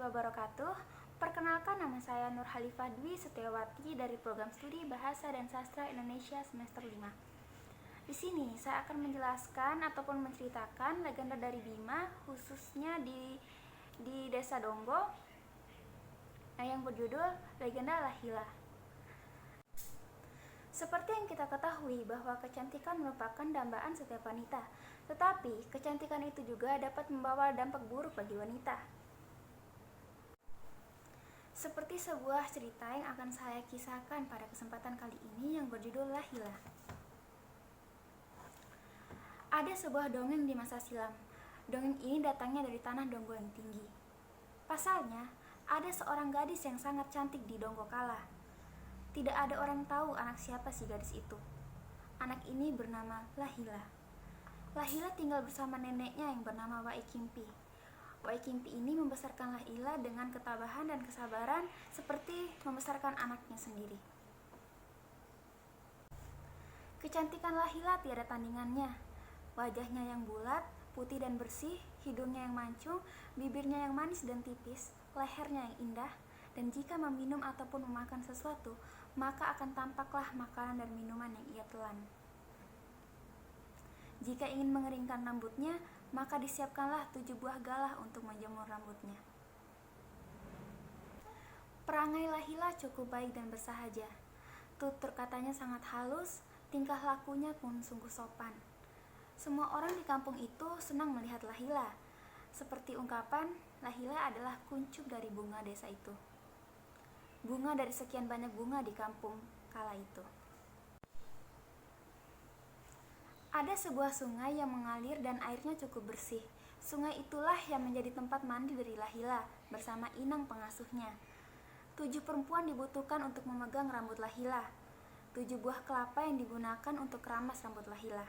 wabarakatuh. Perkenalkan, nama saya Nur Halifah Dwi Setiawati dari Program Studi Bahasa dan Sastra Indonesia semester 5. Di sini saya akan menjelaskan ataupun menceritakan legenda dari Bima, khususnya di Desa Donggo, yang berjudul Legenda Lahila. Seperti yang kita ketahui bahwa kecantikan merupakan dambaan setiap wanita, tetapi kecantikan itu juga dapat membawa dampak buruk bagi wanita. Seperti sebuah cerita yang akan saya kisahkan pada kesempatan kali ini yang berjudul Lahila. Ada sebuah dongeng di masa silam. Dongeng ini datangnya dari tanah Donggo yang tinggi. Pasalnya, ada seorang gadis yang sangat cantik di Donggo Kala. Tidak ada orang tahu anak siapa si gadis itu. Anak ini bernama Lahila. Lahila tinggal bersama neneknya yang bernama Waikimpi. Waikimpi ini membesarkan Lahila dengan ketabahan dan kesabaran seperti membesarkan anaknya sendiri. Kecantikan Lahila tiada tandingannya. Wajahnya yang bulat, putih dan bersih, hidungnya yang mancung, bibirnya yang manis dan tipis, lehernya yang indah, dan jika meminum ataupun memakan sesuatu, maka akan tampaklah makanan dan minuman yang ia telan. Jika ingin mengeringkan rambutnya, maka disiapkanlah 7 buah galah untuk menjemur rambutnya. Perangai Lahila cukup baik dan bersahaja. Tutur katanya sangat halus, tingkah lakunya pun sungguh sopan. Semua orang di kampung itu senang melihat Lahila. Seperti ungkapan, Lahila adalah kuncup dari bunga desa itu. Bunga dari sekian banyak bunga di kampung kala itu. Ada sebuah sungai yang mengalir dan airnya cukup bersih. Sungai itulah yang menjadi tempat mandi dari Lahila bersama inang pengasuhnya. 7 perempuan dibutuhkan untuk memegang rambut Lahila. 7 buah kelapa yang digunakan untuk keramas rambut Lahila.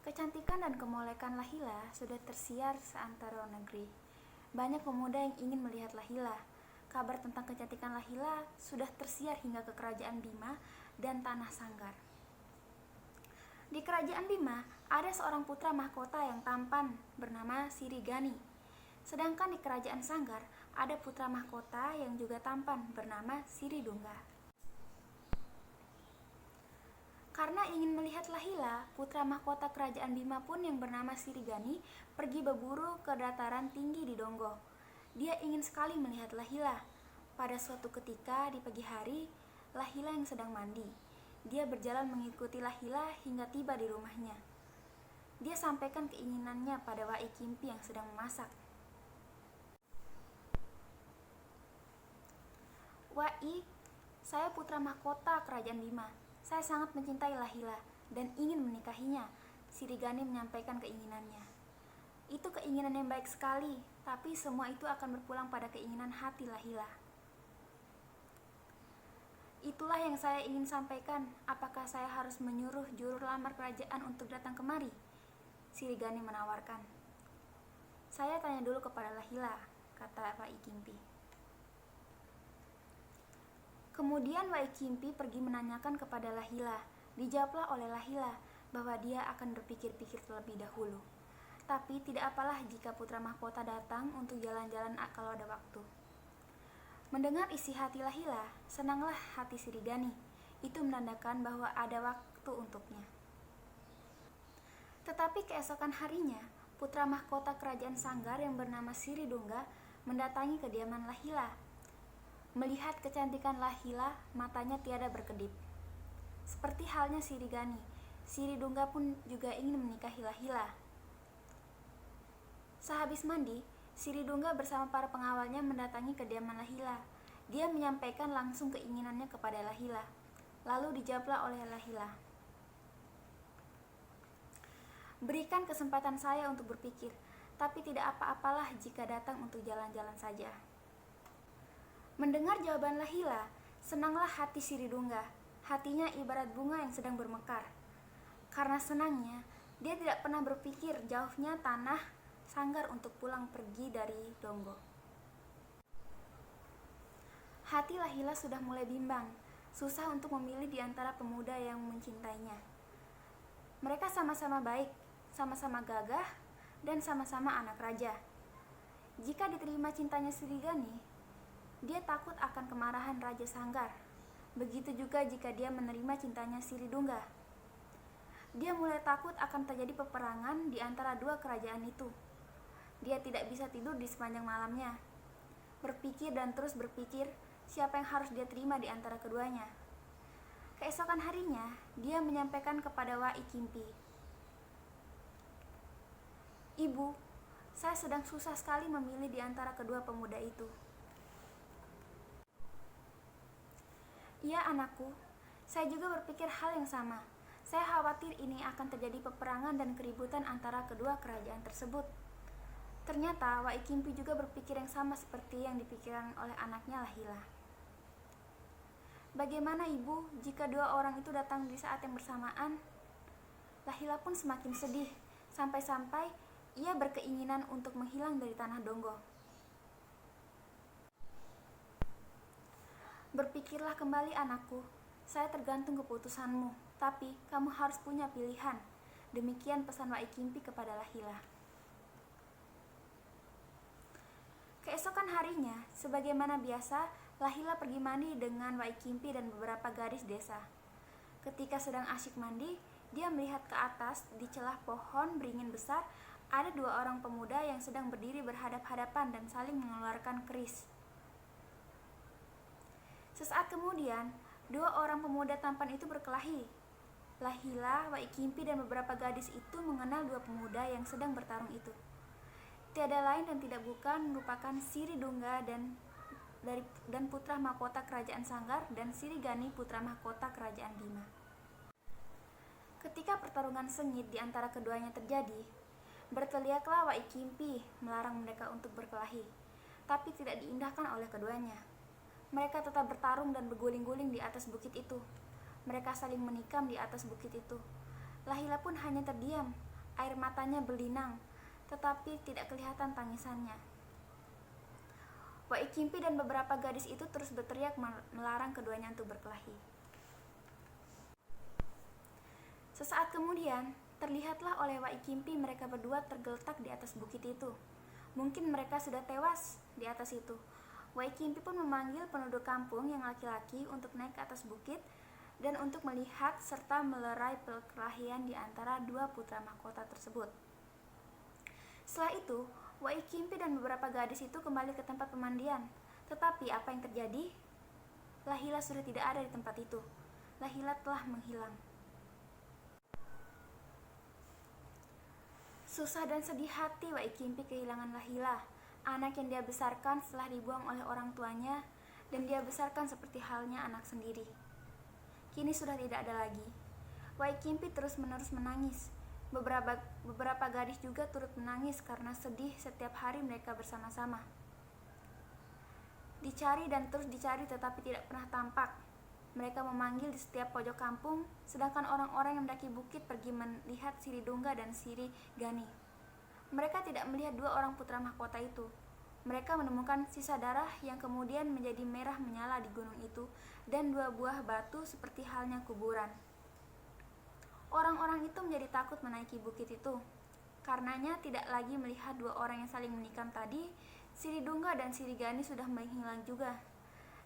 Kecantikan dan kemolekan Lahila sudah tersiar seantero negeri. Banyak pemuda yang ingin melihat Lahila. Kabar tentang kecantikan Lahila sudah tersiar hingga ke kerajaan Bima dan tanah Sanggar. Di kerajaan Bima ada seorang putra mahkota yang tampan bernama Sirigani. Sedangkan di kerajaan Sanggar ada putra mahkota yang juga tampan bernama Siridungga. Karena ingin melihat Lahila, putra mahkota kerajaan Bima pun yang bernama Sirigani pergi berburu ke dataran tinggi di Donggo. Dia ingin sekali melihat Lahila. Pada suatu ketika di pagi hari, Lahila yang sedang mandi. Dia berjalan mengikuti Lahila hingga tiba di rumahnya. Dia sampaikan keinginannya pada Waikimpi yang sedang memasak. "Wai, saya putra mahkota kerajaan Bima. Saya sangat mencintai Lahila dan ingin menikahinya," Sirigani menyampaikan keinginannya. "Itu keinginan yang baik sekali, tapi semua itu akan berpulang pada keinginan hati Lahila." "Itulah yang saya ingin sampaikan. Apakah saya harus menyuruh juru lamar kerajaan untuk datang kemari?" Sirigani menawarkan. "Saya tanya dulu kepada Lahila," kata Waikimpi. Kemudian Waikimpi pergi menanyakan kepada Lahila. Dijawablah oleh Lahila bahwa dia akan berpikir-pikir terlebih dahulu. Tapi tidak apalah jika putra mahkota datang untuk jalan-jalan kalau ada waktu. Mendengar isi hati Lahila, senanglah hati Sirigani. Itu menandakan bahwa ada waktu untuknya. Tetapi keesokan harinya, putra mahkota kerajaan Sanggar yang bernama Siridungga mendatangi kediaman Lahila. Melihat kecantikan Lahila, matanya tiada berkedip. Seperti halnya Sirigani, Siridungga pun juga ingin menikahi Lahila. Sehabis mandi, Siridungga bersama para pengawalnya mendatangi kediaman Lahila. Dia menyampaikan langsung keinginannya kepada Lahila. Lalu dijawablah oleh Lahila. "Berikan kesempatan saya untuk berpikir, tapi tidak apa-apalah jika datang untuk jalan-jalan saja." Mendengar jawaban Lahila, senanglah hati Siridungga. Hatinya ibarat bunga yang sedang bermekar. Karena senangnya, dia tidak pernah berpikir jauhnya tanah Sanggar untuk pulang pergi dari Donggo. Hati Lahila sudah mulai bimbang, susah untuk memilih di antara pemuda yang mencintainya. Mereka sama-sama baik, sama-sama gagah, dan sama-sama anak raja. Jika diterima cintanya Srigani, dia takut akan kemarahan Raja Sanggar. Begitu juga jika dia menerima cintanya Siridungga. Dia mulai takut akan terjadi peperangan di antara dua kerajaan itu. Dia tidak bisa tidur di sepanjang malamnya. Berpikir dan terus berpikir siapa yang harus dia terima di antara keduanya. Keesokan harinya, dia menyampaikan kepada Wai Kimpi, "Ibu, saya sedang susah sekali memilih di antara kedua pemuda itu." "Iya anakku, saya juga berpikir hal yang sama. Saya khawatir ini akan terjadi peperangan dan keributan antara kedua kerajaan tersebut." Ternyata Wai Kimpi juga berpikir yang sama seperti yang dipikirkan oleh anaknya Lahila. "Bagaimana ibu jika dua orang itu datang di saat yang bersamaan?" Lahila pun semakin sedih, sampai-sampai ia berkeinginan untuk menghilang dari tanah Donggo. "Berpikirlah kembali anakku, saya tergantung keputusanmu, tapi kamu harus punya pilihan." Demikian pesan Wai Kimpi kepada Lahila. Keesokan harinya, sebagaimana biasa, Lahila pergi mandi dengan Wai Kimpi dan beberapa gadis desa. Ketika sedang asyik mandi, dia melihat ke atas di celah pohon beringin besar ada dua orang pemuda yang sedang berdiri berhadap-hadapan dan saling mengeluarkan keris. Sesaat kemudian, dua orang pemuda tampan itu berkelahi. Lahila, Wai Kimpi, dan beberapa gadis itu mengenal dua pemuda yang sedang bertarung itu. Tiada lain dan tidak bukan merupakan Siridungga dan putra mahkota kerajaan Sanggar dan Srigani putra mahkota kerajaan Bima. Ketika pertarungan sengit di antara keduanya terjadi, berteriaklah Wai Kimpi melarang mereka untuk berkelahi, tapi tidak diindahkan oleh keduanya. Mereka tetap bertarung dan berguling-guling di atas bukit itu. Mereka saling menikam di atas bukit itu. Lahila pun hanya terdiam, air matanya berlinang, tetapi tidak kelihatan tangisannya. Wai Kimpi dan beberapa gadis itu terus berteriak melarang keduanya untuk berkelahi. Sesaat kemudian, terlihatlah oleh Wai Kimpi mereka berdua tergeletak di atas bukit itu. Mungkin mereka sudah tewas di atas itu. Wai Kimpi pun memanggil penduduk kampung yang laki-laki untuk naik ke atas bukit dan untuk melihat serta melerai perkelahian di antara dua putra mahkota tersebut. Setelah itu, Wai Kimpi dan beberapa gadis itu kembali ke tempat pemandian. Tetapi apa yang terjadi? Lahila sudah tidak ada di tempat itu. Lahila telah menghilang. Susah dan sedih hati Wai Kimpi kehilangan Lahila, anak yang dia besarkan setelah dibuang oleh orang tuanya, dan dia besarkan seperti halnya anak sendiri. Kini sudah tidak ada lagi. Wai Kimpi terus-menerus menangis. Beberapa gadis juga turut menangis karena sedih setiap hari mereka bersama-sama. Dicari dan terus dicari tetapi tidak pernah tampak. Mereka memanggil di setiap pojok kampung, sedangkan orang-orang yang mendaki bukit pergi melihat Siridungga dan Srigani. Mereka tidak melihat dua orang putra mahkota itu. Mereka menemukan sisa darah yang kemudian menjadi merah menyala di gunung itu dan dua buah batu seperti halnya kuburan. Orang-orang itu menjadi takut menaiki bukit itu. Karenanya tidak lagi melihat dua orang yang saling menikam tadi, Siridungga dan Srigani sudah menghilang juga.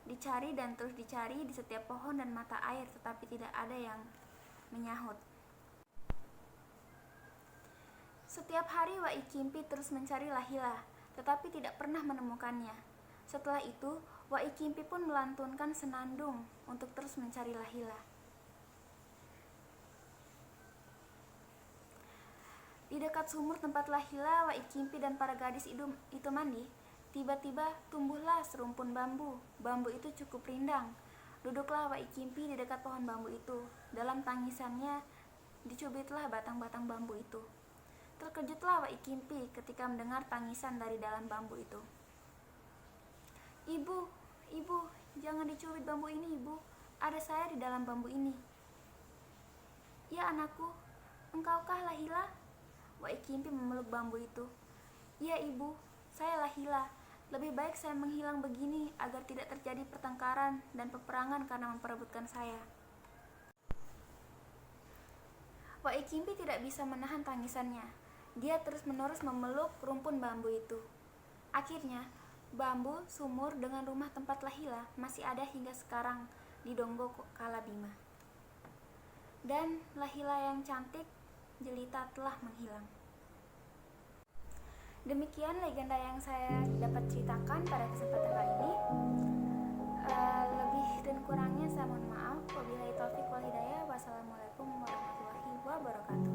Dicari dan terus dicari di setiap pohon dan mata air, tetapi tidak ada yang menyahut. Setiap hari Wai Kimpi terus mencari Lahila, tetapi tidak pernah menemukannya. Setelah itu, Wai Kimpi pun melantunkan senandung untuk terus mencari Lahila. Di dekat sumur tempat Lahila, Wai Kimpi dan para gadis itu mandi, tiba-tiba tumbuhlah serumpun bambu. Bambu itu cukup rindang. Duduklah Wai Kimpi di dekat pohon bambu itu. Dalam tangisannya, dicubitlah batang-batang bambu itu. Terkejutlah Wai Kimpi ketika mendengar tangisan dari dalam bambu itu. Ibu, jangan dicubit bambu ini, Ibu. Ada saya di dalam bambu ini." "Ya anakku, engkaukah Lahila?" Wai Kimpi memeluk bambu itu. "Ya Ibu, saya Lahila. Lebih baik saya menghilang begini agar tidak terjadi pertengkaran dan peperangan karena memperebutkan saya." Wai Kimpi tidak bisa menahan tangisannya. Dia terus-menerus memeluk rumpun bambu itu. Akhirnya, bambu, sumur dengan rumah tempat Lahila masih ada hingga sekarang di Donggo Kalabima. Dan Lahila yang cantik jelita telah menghilang. Demikian legenda yang saya dapat ceritakan pada kesempatan kali ini. Lebih dan kurangnya saya mohon maaf. Wabillahi taufiq wal hidayah. Wassalamualaikum warahmatullahi wabarakatuh.